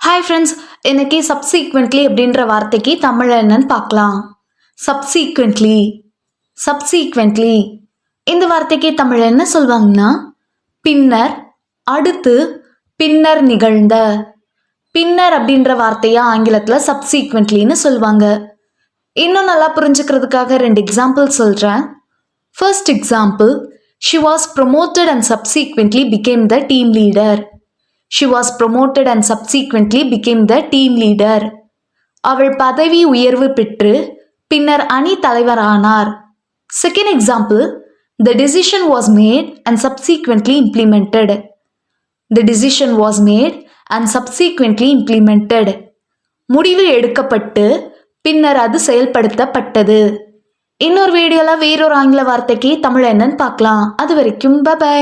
Hi friends, இன்னைக்கு சப்சீக்வெண்ட்லி அப்படின்ற வார்த்தைக்கு தமிழ் என்னன்னு பார்க்கலாம். சப்சீக்வெண்ட்லி சப்சீக்வெண்ட்லி இந்த வார்த்தைக்கு தமிழ் என்ன சொல்லுவாங்கன்னா, பின்னர், அடுத்து, பின்னர் நிகழ்ந்த. பின்னர் அப்படின்ற வார்த்தையை ஆங்கிலத்தில் சப்சீக்வெண்ட்லின்னு சொல்லுவாங்க. இன்னும் நல்லா புரிஞ்சுக்கிறதுக்காக 2 எக்ஸாம்பிள் சொல்கிறேன். First example, she was promoted and subsequently became the team leader. She was promoted and subsequently became the team leader. அவள் பதவி உயர்வு பெற்று பின்னர் அணி தலைவரானார். Second example, the decision was made and subsequently implemented. The decision was made and subsequently implemented. முடிவு எடுக்கப்பட்டு பின்னர் அது செயல்படுத்தப்பட்டது. இன்னொரு வீடியோல வேறொரு ஆங்கில வார்த்தைக்கு தமிழ் என்னன்னு பார்க்கலாம். அது வரைக்கும் பை.